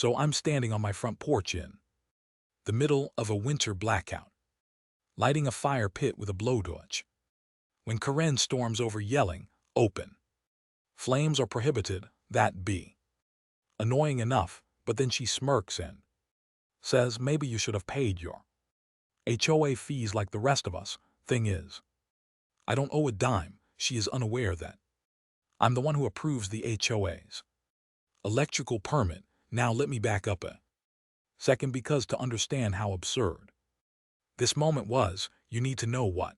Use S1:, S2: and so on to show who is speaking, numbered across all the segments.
S1: So I'm standing on my front porch in the middle of a winter blackout, lighting a fire pit with a blowtorch, when Karen storms over yelling, "Open! Flames are prohibited, that be." Annoying enough, but then she smirks and says maybe you should have paid your HOA fees like the rest of us. Thing is, I don't owe a dime. She is unaware that I'm the one who approves the HOA's electrical permit. Now let me back up a second because to understand how absurd this moment was, you need to know what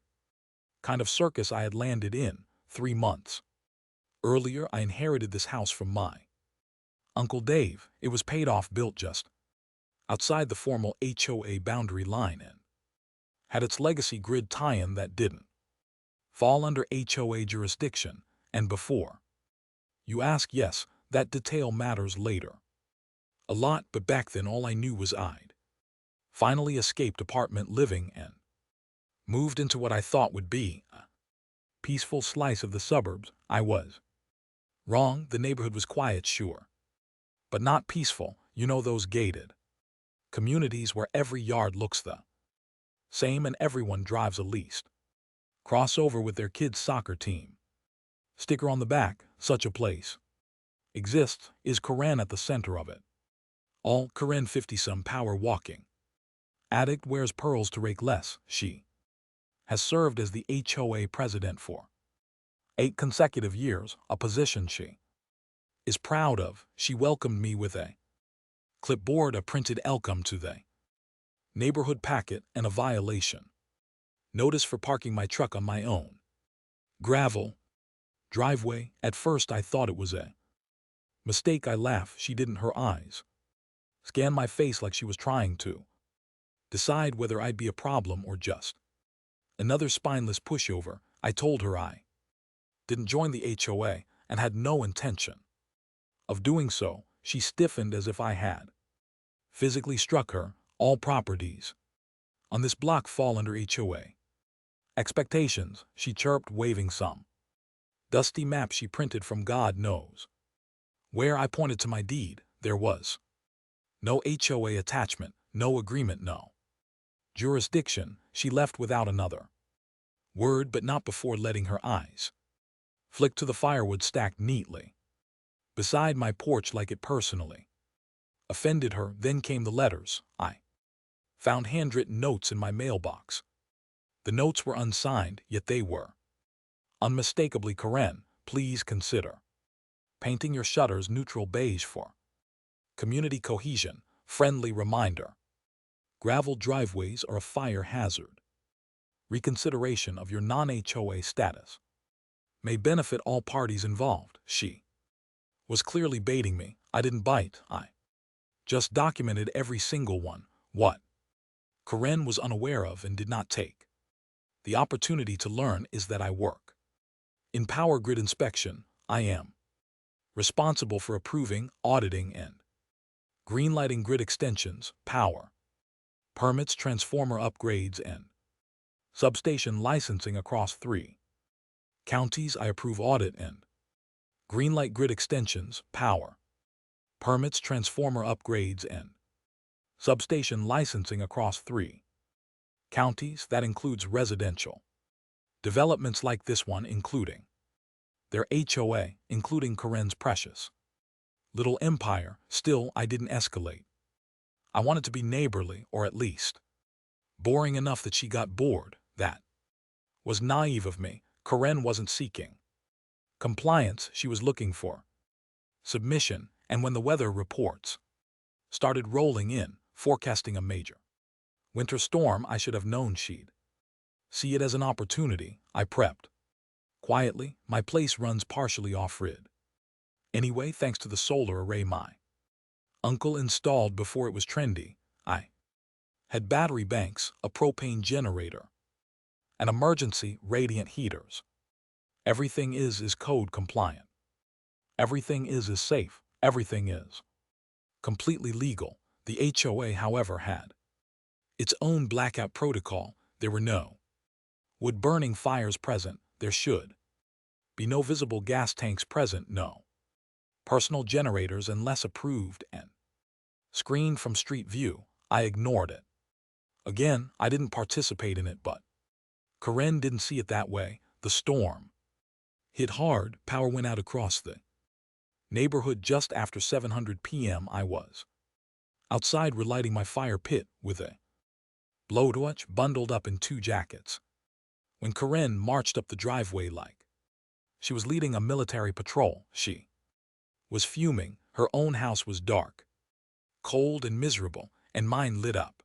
S1: kind of circus I had landed in 3 months earlier. I inherited this house from my Uncle Dave. It was paid off, built just outside the formal HOA boundary line, and had its legacy grid tie-in that didn't fall under HOA jurisdiction. And before you ask, yes, that detail matters later a lot, but back then all I knew was I'd finally escaped apartment living and moved into what I thought would be a peaceful slice of the suburbs. I was wrong. The neighborhood was quiet, sure, but not peaceful. You know, those gated communities where every yard looks the same and everyone drives a leased crossover with their kid's soccer team sticker on the back. Such a place exists. Is Karen at the center of it all? Karen, 50-some, power walking addict, wears pearls to rake less. She has served as the HOA president for 8 consecutive years, a position she is proud of. She welcomed me with a clipboard, a printed "Welcome to the neighborhood" packet, and a violation notice for parking my truck on my own gravel driveway. At first I thought it was a mistake. I laugh. She didn't. Her eyes scanned my face like she was trying to decide whether I'd be a problem or just another spineless pushover. I told her I didn't join the HOA and had no intention of doing so. She stiffened as if I had physically struck her. All properties on this block fall under HOA expectations, she chirped, waving some dusty map she printed from God knows where. I pointed to my deed. There was no HOA attachment, no agreement, no jurisdiction. She left without another word, but not before letting her eyes flick to the firewood stacked neatly beside my porch like it personally offended her. Then came the letters. I found handwritten notes in my mailbox. The notes were unsigned, yet they were unmistakably Karen. Please consider painting your shutters neutral beige for community cohesion. Friendly reminder. Gravel driveways are a fire hazard. Reconsideration of your non-HOA status may benefit all parties involved. She was clearly baiting me. I didn't bite. I just documented every single one. What Karen was unaware of and did not take the opportunity to learn is that I work in power grid inspection. I am responsible for approving, auditing, and greenlighting grid extensions, power permits, transformer upgrades, and substation licensing across 3 counties. I approve, audit, and greenlight grid extensions, power permits, transformer upgrades, and substation licensing across 3 counties. That includes residential developments like this one, including their HOA, including Karen's precious little empire. Still, I didn't escalate. I wanted to be neighborly, or at least boring enough that she got bored. That was naive of me. Karen wasn't seeking compliance. She was looking for submission. And when the weather reports started rolling in, forecasting a major winter storm, I should have known she'd see it as an opportunity. I prepped quietly. My place runs partially off-grid anyway, thanks to the solar array my uncle installed before it was trendy. I had battery banks, a propane generator, and emergency radiant heaters. Everything is code compliant. Everything is safe. Everything is completely legal. The HOA, however, had its own blackout protocol. There were no wood-burning fires present. There should be no visible gas tanks present, no personal generators unless approved, and Screened from street view, I ignored it. Again, I didn't participate in it, but Karen didn't see it that way. The storm hit hard, power went out across the neighborhood just after 700 p.m. I was outside relighting my fire pit with a blowtorch bundled up in 2 jackets. When Karen marched up the driveway like she was leading a military patrol, she was fuming. Her own house was dark, cold and miserable, and mine lit up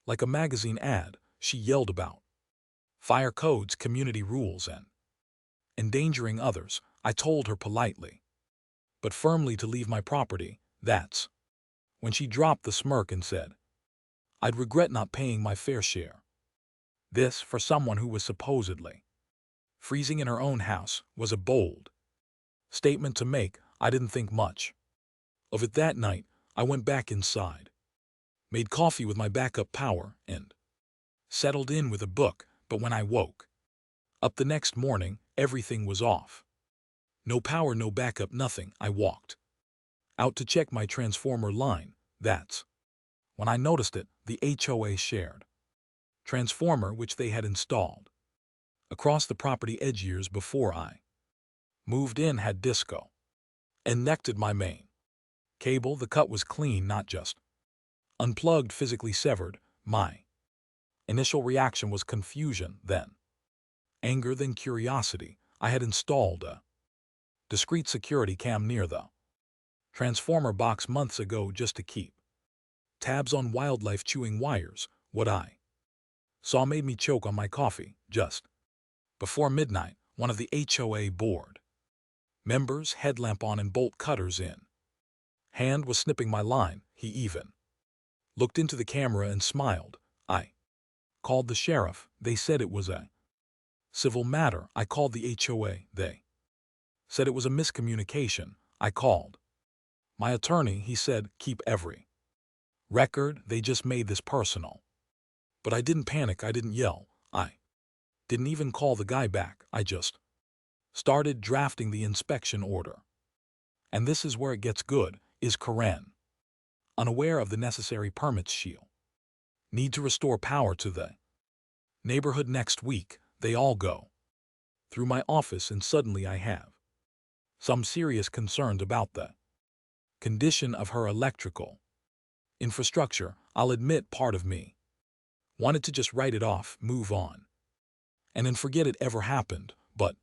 S1: like a magazine ad. She yelled about fire codes, community rules, and endangering others. I told her politely, but firmly, to leave my property. That's when she dropped the smirk and said, "I'd regret not paying my fair share." This, for someone who was supposedly freezing in her own house, was a bold statement to make. I didn't think much of it that night. I went back inside, made coffee with my backup power, and settled in with a book. But when I woke up the next morning, everything was off. No power, no backup, nothing. I walked out to check my transformer line. That's when I noticed it, the HOA shared transformer which they had installed across the property edge years before I moved in had disco and connected my main cable. The cut was clean, not just unplugged, physically severed. My initial reaction was confusion, then anger, then curiosity. I had installed a discrete security cam near the transformer box months ago just to keep tabs on wildlife chewing wires. What I saw made me choke on my coffee. Just before midnight, one of the HOA board members, headlamp on and bolt cutters in hand, was snipping my line. He even looked into the camera and smiled. I called the sheriff. They said it was a civil matter. I called the HOA. They said it was a miscommunication. I called my attorney. He said, keep every record. They just made this personal. But I didn't panic. I didn't yell. I didn't even call the guy back. I just started drafting the inspection order. And this is where it gets good. Is Karen unaware of the necessary permits she'll need to restore power to the neighborhood next week? They all go through my office, and suddenly I have some serious concerns about the condition of her electrical infrastructure. I'll admit, part of me wanted to just write it off, move on, and then forget it ever happened. But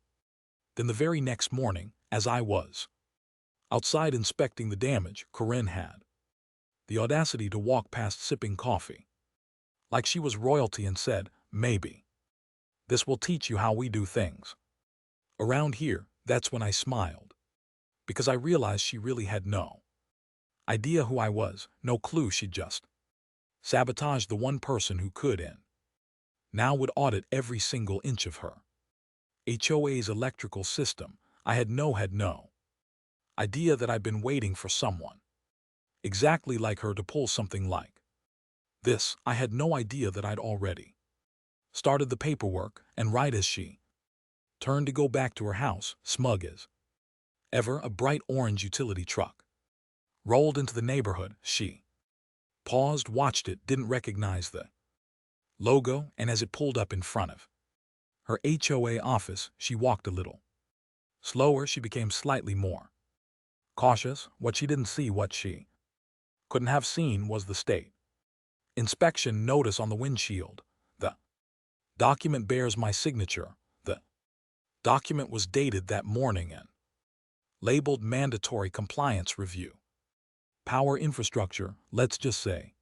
S1: then the very next morning, as I was outside inspecting the damage, Karen had the audacity to walk past sipping coffee like she was royalty and said, "Maybe this will teach you how we do things around here." That's when I smiled, because I realized she really had no idea who I was, no clue. She just sabotaged the one person who could, and now would audit every single inch of her HOA's electrical system. I had no idea that I'd been waiting for someone exactly like her to pull something like this. I had no idea that I'd already started the paperwork, and right as she turned to go back to her house, smug as ever, a bright orange utility truck rolled into the neighborhood. She paused, watched it, didn't recognize the logo, and as it pulled up in front of her HOA office, she walked a little slower. She became slightly more cautious. What she didn't see, what she couldn't have seen, was the state inspection notice on the windshield. The document bears my signature. The document was dated that morning and labeled Mandatory Compliance Review. Power infrastructure. Let's just say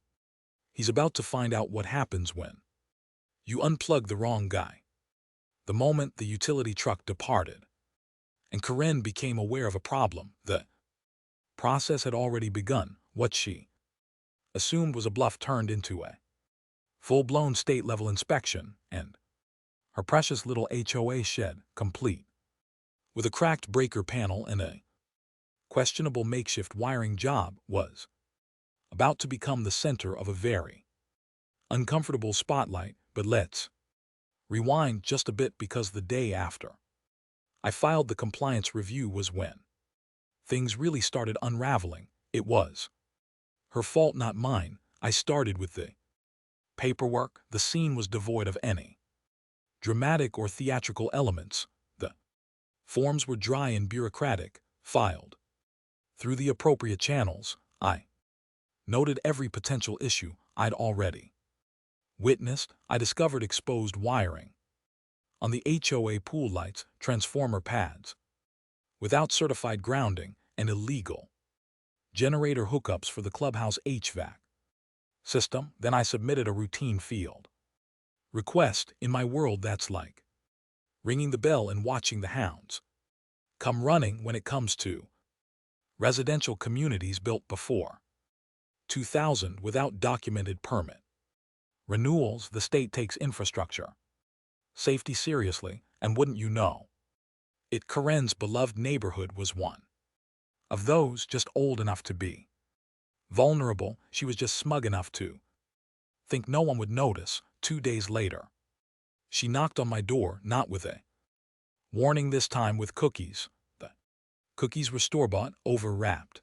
S1: he's about to find out what happens when you unplug the wrong guy. The moment the utility truck departed and Karen became aware of a problem, the process had already begun. What she assumed was a bluff turned into a full-blown state-level inspection, and her precious little HOA shed, complete with a cracked breaker panel and a questionable makeshift wiring job, was about to become the center of a very uncomfortable spotlight. But let's rewind just a bit, because the day after I filed the compliance review was when things really started unraveling. It was Her fault, not mine. I started with the paperwork. The scene was devoid of any dramatic or theatrical elements. The forms were dry and bureaucratic, filed through the appropriate channels. I noted every potential issue I'd already witnessed. I discovered exposed wiring on the HOA pool lights, transformer pads, without certified grounding, and illegal generator hookups for the clubhouse HVAC system. Then I submitted a routine field request. In my world, that's like ringing the bell and watching the hounds come running. When it comes to residential communities built before 2000 without documented permit renewals, the state takes infrastructure safety seriously, and wouldn't you know it, Karen's beloved neighborhood was one of those, just old enough to be vulnerable. She was just smug enough to think no one would notice. 2 days later, she knocked on my door, not with a warning, this time with cookies. The cookies were store-bought, over-wrapped,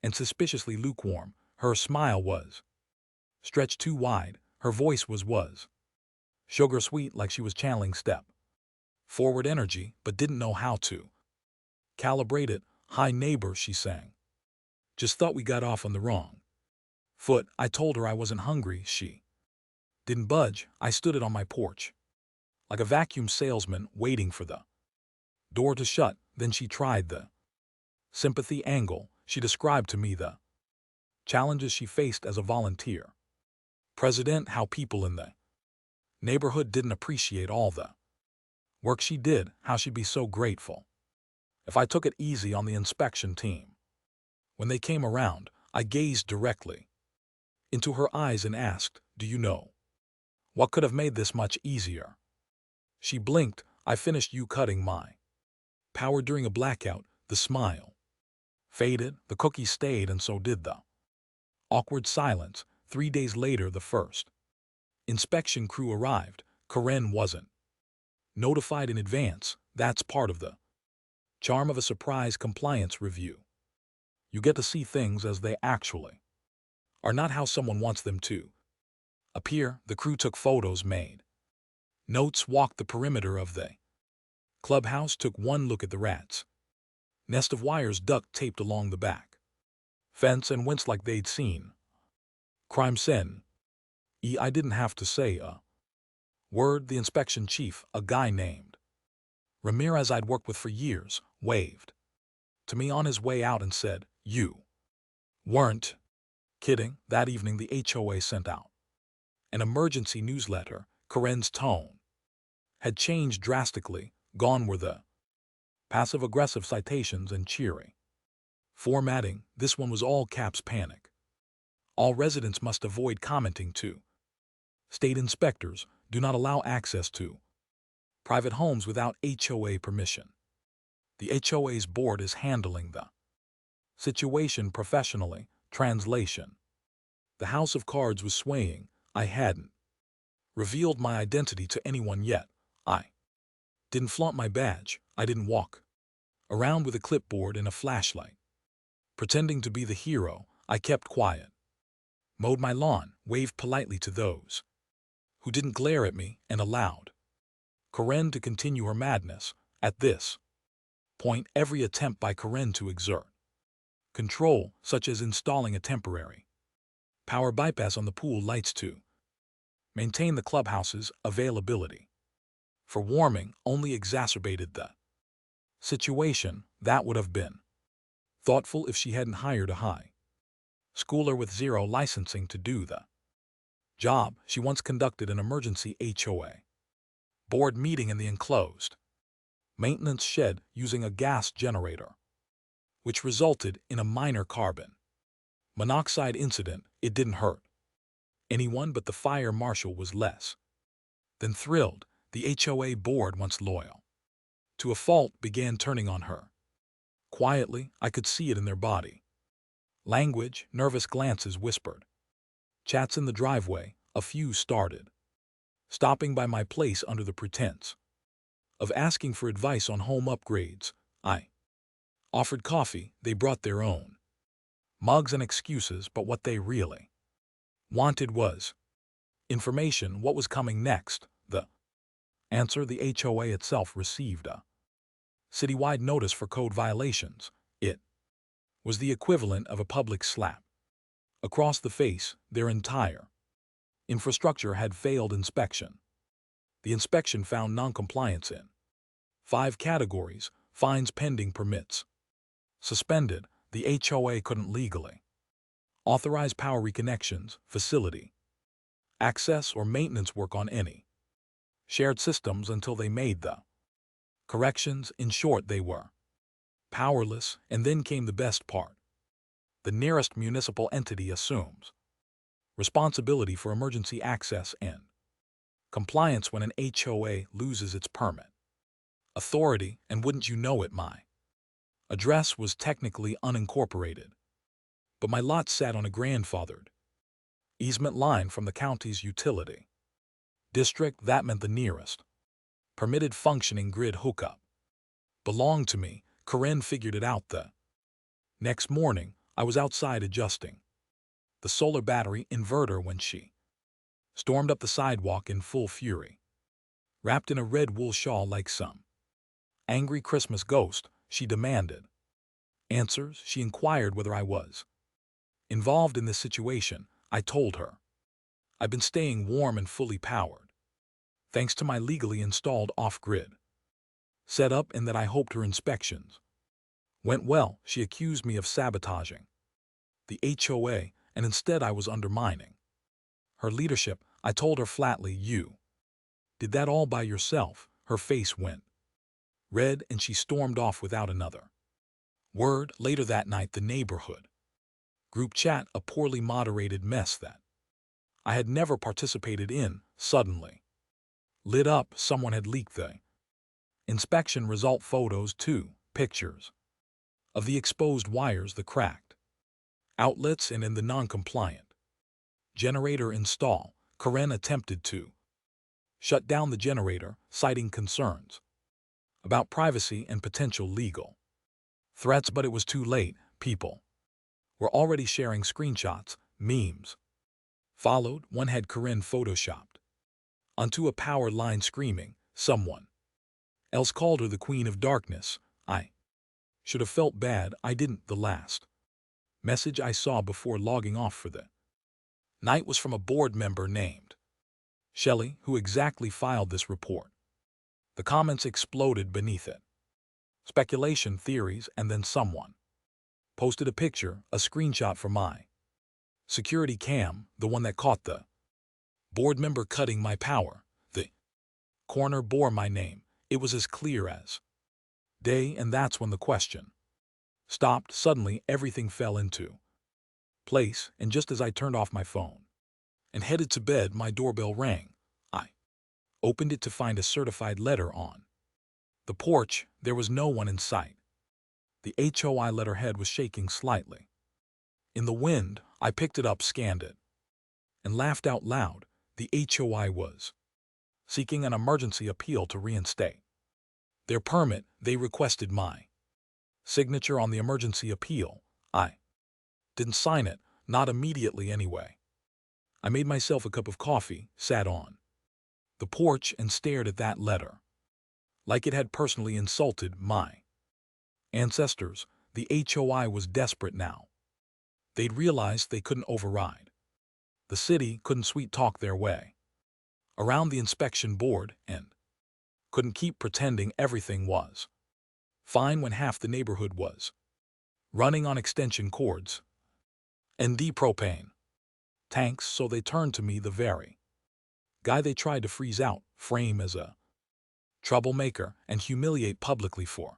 S1: and suspiciously lukewarm. Her smile was stretched too wide. Her voice was sugar-sweet, like she was channeling step forward energy, but didn't know how to calibrate it. "Hi, neighbor," she sang. "Just thought we got off on the wrong foot." I told her I wasn't hungry. She didn't budge. I stood it on my porch, like a vacuum salesman waiting for the door to shut. Then she tried the sympathy angle. She described to me the challenges she faced as a volunteer president, how people in the neighborhood didn't appreciate all the work she did, how she'd be so grateful if I took it easy on the inspection team. When they came around, I gazed directly into her eyes and asked, "Do you know what could have made this much easier?" She blinked. "I finished you cutting my power during a blackout." The smile faded, the cookie stayed, and so did the awkward silence. 3 days later, the first inspection crew arrived. Karen wasn't notified in advance. That's part of the charm of a surprise compliance review. You get to see things as they actually are, not how someone wants them to appear. The crew took photos, made notes, walked the perimeter of the clubhouse, took one look at the rats' nest of wires duct taped along the back fence, and winced like they'd seen crime scene. I didn't have to say a word. The inspection chief, a guy named Ramirez I'd worked with for years, waved to me on his way out and said, "You weren't kidding." That evening, the HOA sent out an emergency newsletter. Karen's tone had changed drastically. Gone were the passive-aggressive citations and cheery formatting. This one was all caps: panic. All residents must avoid commenting to state inspectors. Do not allow access to private homes without HOA permission. The HOA's board is handling the situation professionally. Translation: the house of cards was swaying. I hadn't revealed my identity to anyone yet. I didn't flaunt my badge. I didn't walk around with a clipboard and a flashlight pretending to be the hero. I kept quiet, mowed my lawn, waved politely to those who didn't glare at me, and allowed Karen to continue her madness. At this point, every attempt by Karen to exert control, such as installing a temporary power bypass on the pool lights to maintain the clubhouse's availability for warming, only exacerbated the situation. That would have been thoughtful if she hadn't hired a high schooler with zero licensing to do the job. She once conducted an emergency HOA board meeting in the enclosed maintenance shed using a gas generator, which resulted in a minor carbon monoxide incident. It didn't hurt anyone, but the fire marshal was less than thrilled. The HOA board, once loyal to a fault, began turning on her. Quietly, I could see it in their body language. Nervous glances whispered chats in the driveway. A few started stopping by my place under the pretense of asking for advice on home upgrades. I offered coffee. They brought their own Mugs and excuses, but what they really wanted was information. What was coming next? The answer: the HOA itself received a citywide notice for code violations. It was the equivalent of a public slap across the face. Their entire infrastructure had failed inspection. The inspection found noncompliance in 5 categories: fines pending, permits suspended. The HOA couldn't legally authorize power reconnections, facility access, or maintenance work on any shared systems until they made the corrections. In short, they were powerless. And then came the best part. The nearest municipal entity assumes responsibility for emergency access and compliance when an HOA loses its permit authority. And wouldn't you know it, my address was technically unincorporated, but my lot sat on a grandfathered easement line from the county's utility district. That meant the nearest permitted functioning grid hookup belonged to me. Karen figured it out the next morning. I was outside adjusting the solar battery inverter when she stormed up the sidewalk in full fury. Wrapped in a red wool shawl like some angry Christmas ghost, she demanded answers. She inquired whether I was involved in this situation. I told her I've been staying warm and fully powered thanks to my legally installed off-grid setup, and that I hoped her inspections went well. She accused me of sabotaging the HOA, and instead I was undermining her leadership. I told her flatly, "You did that all by yourself." Her face went red and she stormed off without another word. Later that night, the neighborhood group chat, a poorly moderated mess that I had never participated in, suddenly lit up. Someone had leaked the inspection result photos too, pictures of the exposed wires, the cracked outlets, and in the non-compliant generator install. Karen attempted to shut down the generator, citing concerns about privacy and potential legal threats, but it was too late. People were already sharing screenshots. Memes followed. One had Karen photoshopped onto a power line screaming. Someone else called her the Queen of Darkness. I should have felt bad. I didn't. The last message I saw before logging off for the night was from a board member named Shelley, who exactly filed this report. The comments exploded beneath it. Speculation, theories, and then someone posted a picture, a screenshot from my security cam, the one that caught the board member cutting my power. The corner bore my name. It was as clear as day, and that's when the question stopped. Suddenly, everything fell into place, and just as I turned off my phone and headed to bed, my doorbell rang. I opened it to find a certified letter on the porch. There was no one in sight. The HOI letterhead was shaking slightly in the wind. I picked it up, scanned it, and laughed out loud. The HOI was seeking an emergency appeal to reinstate their permit. They requested my signature on the emergency appeal. I didn't sign it, not immediately anyway. I made myself a cup of coffee, sat on the porch, and stared at that letter like it had personally insulted my ancestors. The HOI was desperate now. They'd realized they couldn't override the city, couldn't sweet-talk their way around the inspection board, and couldn't keep pretending everything was fine when half the neighborhood was running on extension cords and propane tanks. So they turned to me, the very guy they tried to freeze out, frame as a troublemaker, and humiliate publicly for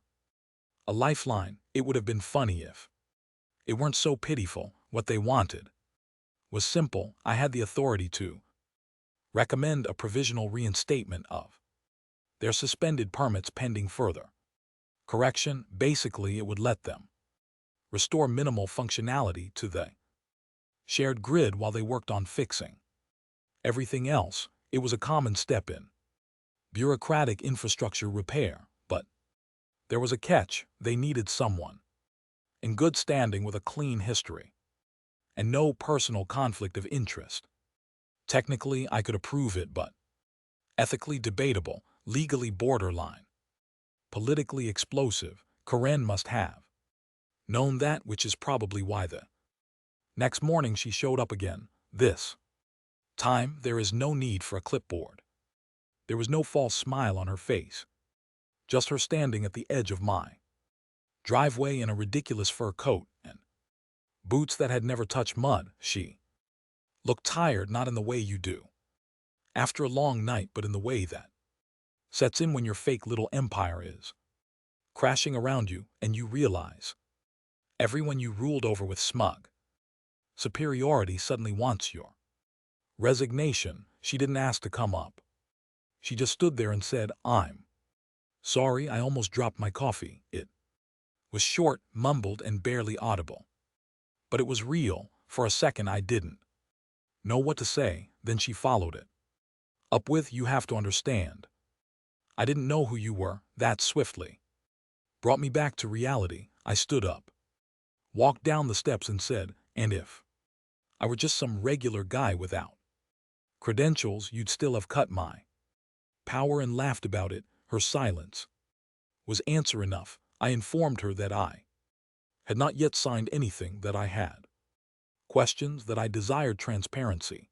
S1: a lifeline. It would have been funny if it weren't so pitiful. What they wanted was simple. I had the authority to recommend a provisional reinstatement of their suspended permits pending further correction. Basically, it would let them restore minimal functionality to the shared grid while they worked on fixing everything else. It was a common step in bureaucratic infrastructure repair, but there was a catch. They needed someone in good standing with a clean history. and no personal conflict of interest. Technically, I could approve it, but ethically debatable, legally borderline, politically explosive, Karen must have known that, which is probably why the next morning she showed up again. This time, there is no need for a clipboard. There was no false smile on her face, just her standing at the edge of my driveway in a ridiculous fur coat and boots that had never touched mud. She looked tired, not in the way you do after a long night, but in the way that sets in when your fake little empire is crashing around you and you realize everyone you ruled over with smug superiority suddenly wants your resignation. She didn't ask to come up. She just stood there and said, "I'm sorry, I almost dropped my coffee." It was short, mumbled, and barely audible. But it was real. For a second I didn't know what to say, then she followed it up with, "You have to understand. I didn't know who you were." That swiftly brought me back to reality. I stood up, walked down the steps, and said, "And if I were just some regular guy without credentials, you'd still have cut my power," and laughed about it. Her silence was answer enough. I informed her that I had not yet signed anything, that I had questions, that I desired transparency,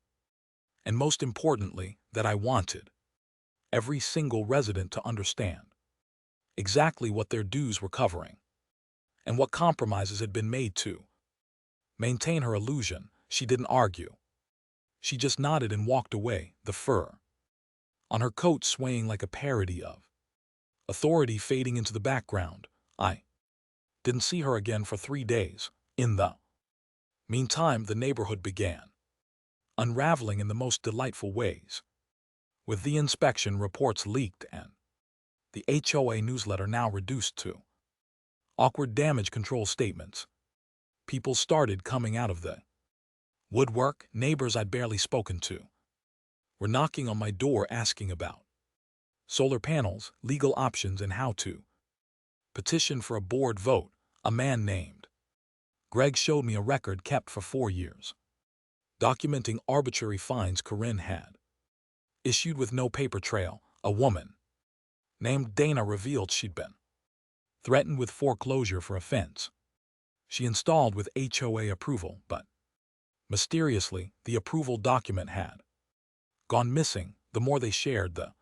S1: and most importantly, that I wanted every single resident to understand exactly what their dues were covering and what compromises had been made to maintain her illusion. She didn't argue. She just nodded and walked away, the fur on her coat swaying like a parody of authority fading into the background. I didn't see her again for 3 days. In the meantime, the neighborhood began unraveling in the most delightful ways. With the inspection reports leaked and the HOA newsletter now reduced to awkward damage control statements, people started coming out of the woodwork. Neighbors I'd barely spoken to were knocking on my door asking about solar panels, legal options, and how to petition for a board vote. A man named Greg showed me a record kept for 4 years, documenting arbitrary fines Corinne had issued with no paper trail. A woman named Dana revealed she'd been threatened with foreclosure for a fence she installed with HOA approval, but mysteriously, the approval document had gone missing. The more they shared, the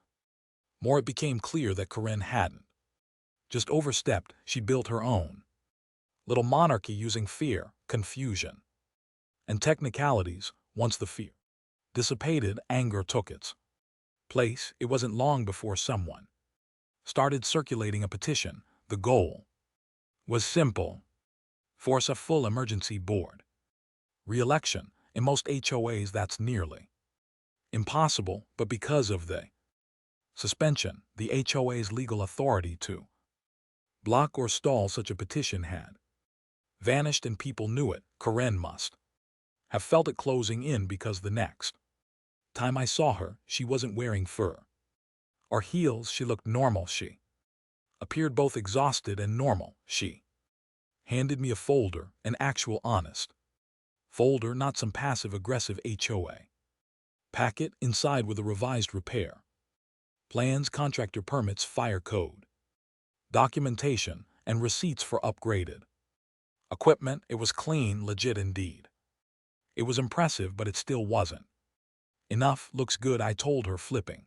S1: more it became clear that Corinne hadn't just overstepped. She built her own little monarchy using fear, confusion, and technicalities. Once the fear dissipated, anger took its place. It wasn't long before someone started circulating a petition. The goal was simple: force a full emergency board re-election. In most HOAs, that's nearly impossible, but because of the suspension, the HOA's legal authority to block or stall such a petition had vanished, and people knew it. Corinne must have felt it closing in, because the next time I saw her, she wasn't wearing fur or heels. She looked normal. She appeared both exhausted and normal. She handed me a folder, an actual honest folder, not some passive-aggressive HOA packet. Inside were the revised repair plans, contractor permits, fire code documentation, and receipts for upgraded equipment. It was clean, legit indeed. It was impressive, but it still wasn't enough. "Looks good," I told her, flipping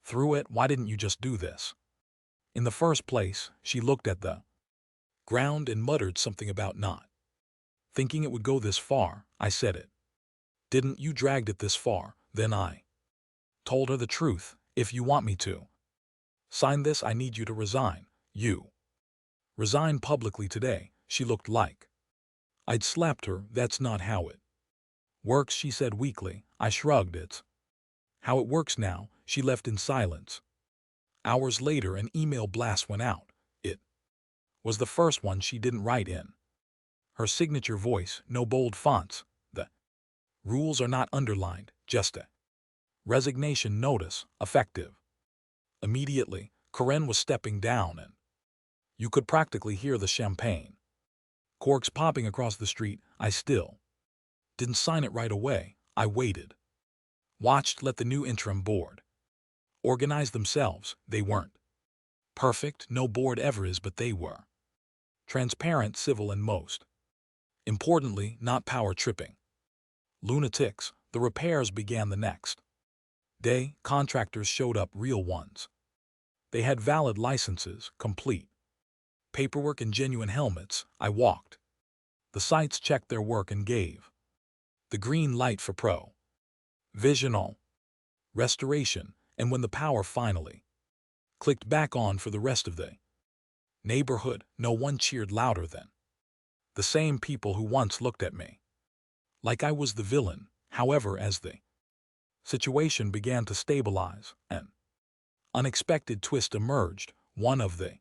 S1: through it. "Why didn't you just do this in the first place?" She looked at the ground and muttered something about not thinking it would go this far. I said, "It didn't. You dragged it this far." Then I told her the truth. "If you want me to sign this, I need you to resign." "You resign publicly today?" She looked like I'd slapped her. "That's not how it works," she said weakly. I shrugged. "It's how it works now." She left in silence. Hours later, an email blast went out. It was the first one she didn't write in her signature voice, no bold fonts. The rules are not underlined, just a resignation notice, effective immediately. Corinne was stepping down, and you could practically hear the champagne corks popping across the street. I still Didn't sign it right away. I waited. Watched let the new interim board organize themselves. They weren't perfect, no board ever is, but they were transparent, civil, and most importantly, not power-tripping lunatics. The repairs began the next day. Contractors showed up, real ones. They had valid licenses, complete paperwork, and genuine helmets. I walked the sites, checked their work, and gave the green light for provisional restoration. And when the power finally clicked back on for the rest of the neighborhood, no one cheered louder than the same people who once looked at me like I was the villain. However, as the situation began to stabilize, an unexpected twist emerged. One of the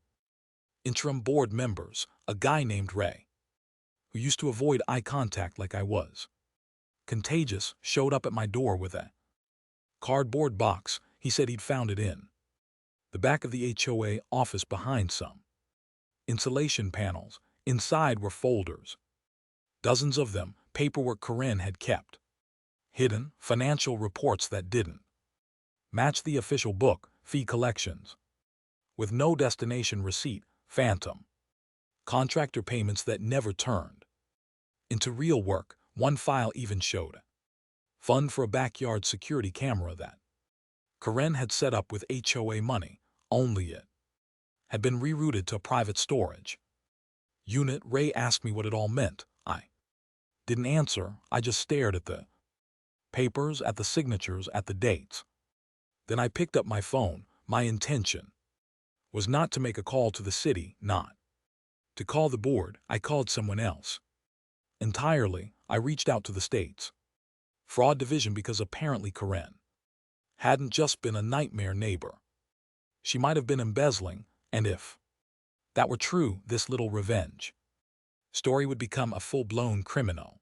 S1: interim board members, a guy named Ray, who used to avoid eye contact like I was contagious, showed up at my door with a cardboard box. He said he'd found it in the back of the HOA office behind some insulation panels. Inside were folders, dozens of them, paperwork Karen had kept hidden, financial reports that didn't match the official book, fee collections with no destination receipt, phantom contractor payments that never turned into real work. One file even showed a fund for a backyard security camera that Karen had set up with HOA money, only it had been rerouted to a private storage unit. Ray asked me what it all meant. I didn't answer. I just stared at the papers, at the signatures, at the dates. Then I picked up my phone. My intention was not to make a call to the city, not to call the board. I called someone else entirely. I reached out to the state's fraud division because apparently Karen hadn't just been a nightmare neighbor. She might have been embezzling, and if that were true, this little revenge story would become a full-blown criminal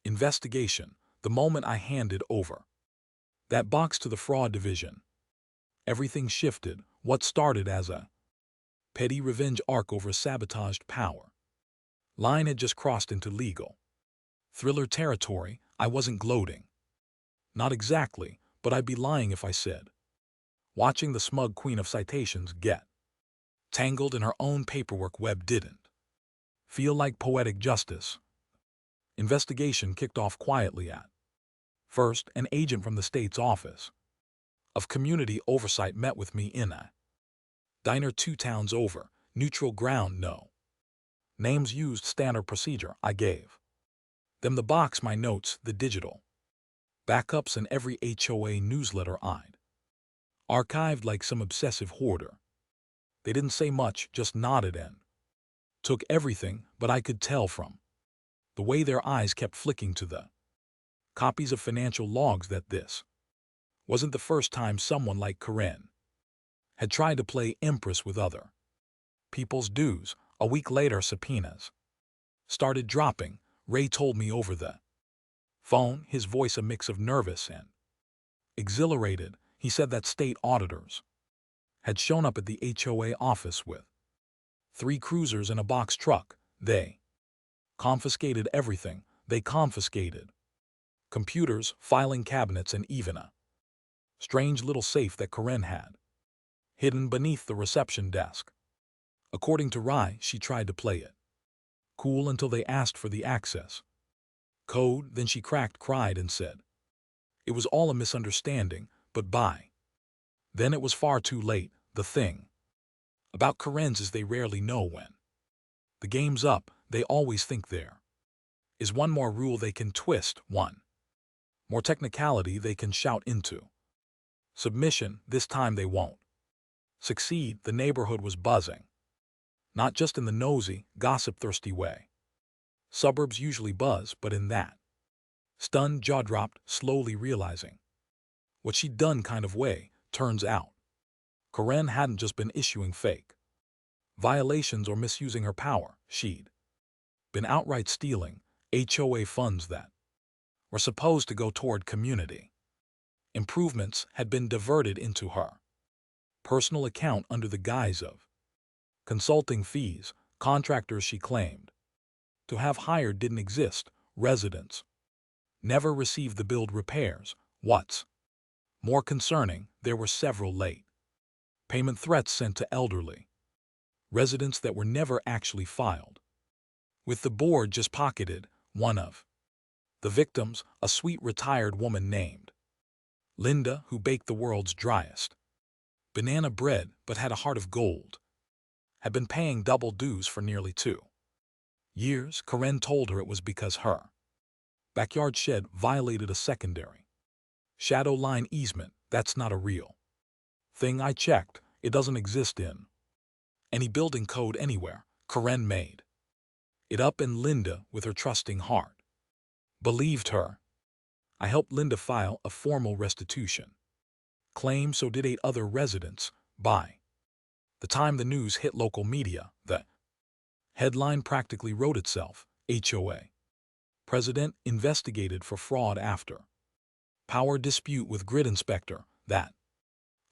S1: investigation. The moment I handed over that box to the fraud division, everything shifted. What started as a petty revenge arc over a sabotaged power line had just crossed into legal thriller territory. I wasn't gloating. Not exactly, but I'd be lying if I said watching the smug queen of citations get tangled in her own paperwork web didn't feel like poetic justice. Investigation kicked off quietly at first. An agent from the state's office of community oversight met with me in a diner 2 towns over. Neutral ground, no names used, standard procedure. I gave them the box, my notes, the digital backups, and every HOA newsletter I'd archived like some obsessive hoarder. They didn't say much, just nodded and took everything, but I could tell from the way their eyes kept flicking to the copies of financial logs that this wasn't the first time someone like Karen had tried to play empress with other people's dues. A week later, subpoenas started dropping. Ray told me over the phone, his voice a mix of nervous and exhilarated. He said that state auditors had shown up at the HOA office with 3 cruisers and a box truck. They confiscated everything. They confiscated computers, filing cabinets, and even a strange little safe that Karen had hidden beneath the reception desk. According to Rai, she tried to play it cool until they asked for the access code. Then she cracked, cried, and said it was all a misunderstanding, but by then it was far too late. The thing about Karen's is they rarely know when the game's up. They always think there is one more rule they can twist, one more technicality they can shout into submission. This time they won't succeed. The neighborhood was buzzing, not just in the nosy, gossip-thirsty way suburbs usually buzz, but in that stunned, jaw-dropped, slowly realizing what she'd done kind of way. Turns out Karen hadn't just been issuing fake violations or misusing her power. She'd been outright stealing HOA funds that were supposed to go toward community improvements, had been diverted into her personal account under the guise of consulting fees. Contractors she claimed to have hired didn't exist. Residents Never received the billed repairs. What's more concerning, there were several late payment threats sent to elderly residents that were never actually filed. With the board just pocketed, one of the victims, a sweet retired woman named Linda, who baked the world's driest banana bread but had a heart of gold, had been paying double dues for nearly 2 years. Karen told her it was because her backyard shed violated a secondary shadow line easement. That's not a real thing. I checked. It doesn't exist in any building code anywhere. Karen made it up, and Linda, with her trusting heart, believed her. I helped Linda file a formal restitution claim, so did 8 other residents. By the time the news hit local media, the headline practically wrote itself: HOA president investigated for fraud after power dispute with grid inspector. That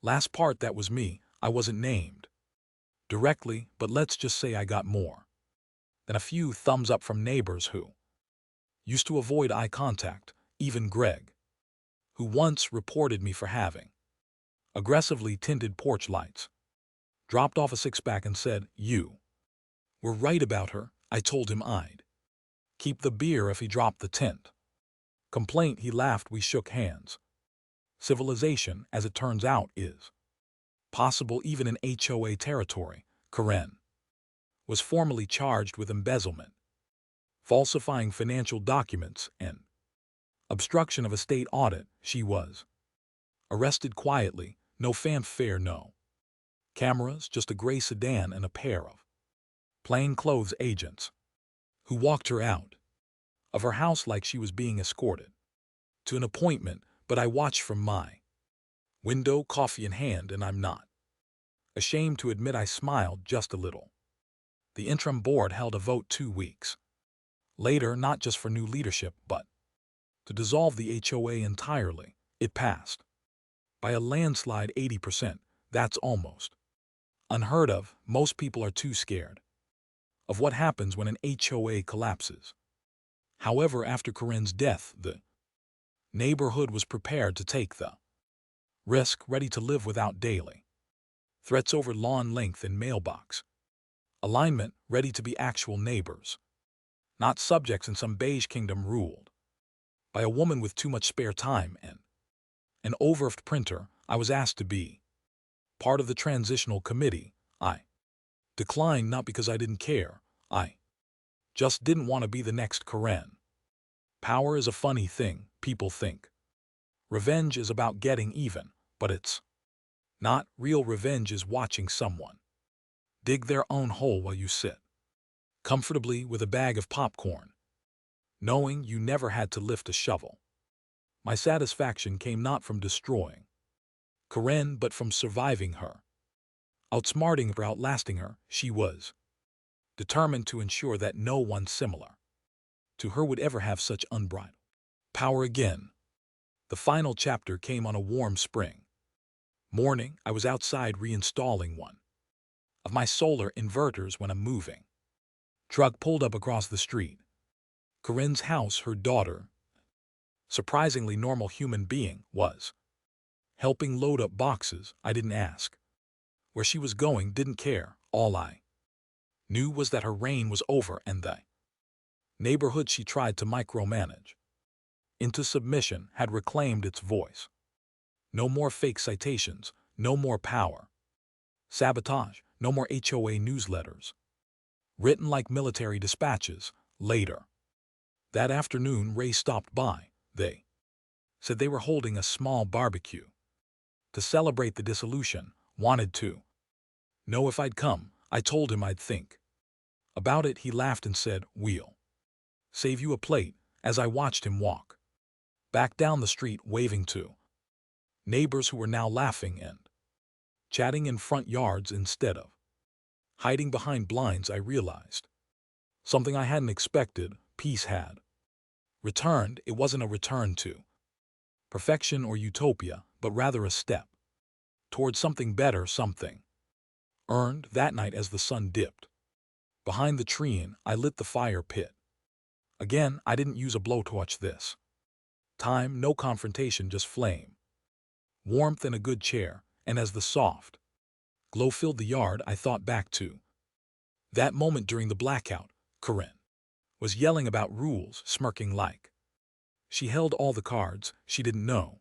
S1: last part, that was me. I wasn't named directly, but let's just say I got more than a few thumbs up from neighbors who used to avoid eye contact. Even Greg, who once reported me for having aggressively tinted porch lights, dropped off a 6-pack and said, "You were right about her." I told him I'd keep the beer if he dropped the tint complaint. He laughed. We shook hands. Civilization, as it turns out, is possible even in HOA territory. Karen was formally charged with embezzlement, falsifying financial documents, and obstruction of a state audit. She was arrested quietly. No fanfare, no cameras, just a gray sedan and a pair of plainclothes agents who walked her out of her house like she was being escorted to an appointment. But I watched from my window, coffee in hand, and I'm not ashamed to admit I smiled just a little. The interim board held a vote 2 weeks later, not just for new leadership, but to dissolve the HOA entirely. It passed by a landslide, 80%. That's almost unheard of. Most people are too scared of what happens when an HOA collapses. However, after Karen's death, the neighborhood was prepared to take the risk, ready to live without daily threats over lawn length and mailbox alignment, ready to be actual neighbors, not subjects in some beige kingdom ruled by a woman with too much spare time and an overstuffed printer. I was asked to be part of the transitional committee. I declined, not because I didn't care. I just didn't want to be the next Karen. Power is a funny thing. People think revenge is about getting even, but it's not. Real revenge is watching someone dig their own hole while you sit comfortably with a bag of popcorn, knowing you never had to lift a shovel. My satisfaction came not from destroying Karen, but from surviving her, outsmarting her, outlasting her. She was determined to ensure that no one similar to her would ever have such unbridled power again. The final chapter came on a warm spring morning. I was outside reinstalling one of my solar inverters when a moving truck pulled up across the street. Karen's house, her daughter, surprisingly normal human being, was helping load up boxes. I didn't ask where she was going, didn't care. All I knew was that her reign was over, and the neighborhood she tried to micromanage into submission had reclaimed its voice. No more fake citations, no more power sabotage, no more HOA newsletters written like military dispatches. Later that afternoon, Ray stopped by. They said they were holding a small barbecue to celebrate the dissolution. Wanted to know if I'd come. I told him I'd think about it. He laughed and said, "We'll save you a plate," as I watched him walk back down the street, waving to neighbors who were now laughing and chatting in front yards instead of hiding behind blinds. I realized something I hadn't expected. Peace had returned. It wasn't a return to perfection or utopia, but rather a step towards something better, something earned. That night, as the sun dipped behind the tree, I lit the fire pit again. I didn't use a blowtorch this Time, no confrontation, just flame. Warmth and a good chair, and as the soft glow filled the yard, I thought back to that moment during the blackout. Corinne was yelling about rules, smirking like she held all the cards. She didn't know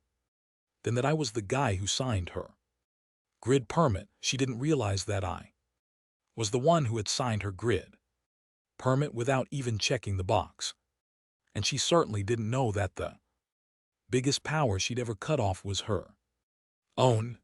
S1: then that I was the guy who signed her grid permit. She didn't realize that I was the one who had signed her grid permit without even checking the box. And she certainly didn't know that the biggest power she'd ever cut off was her own.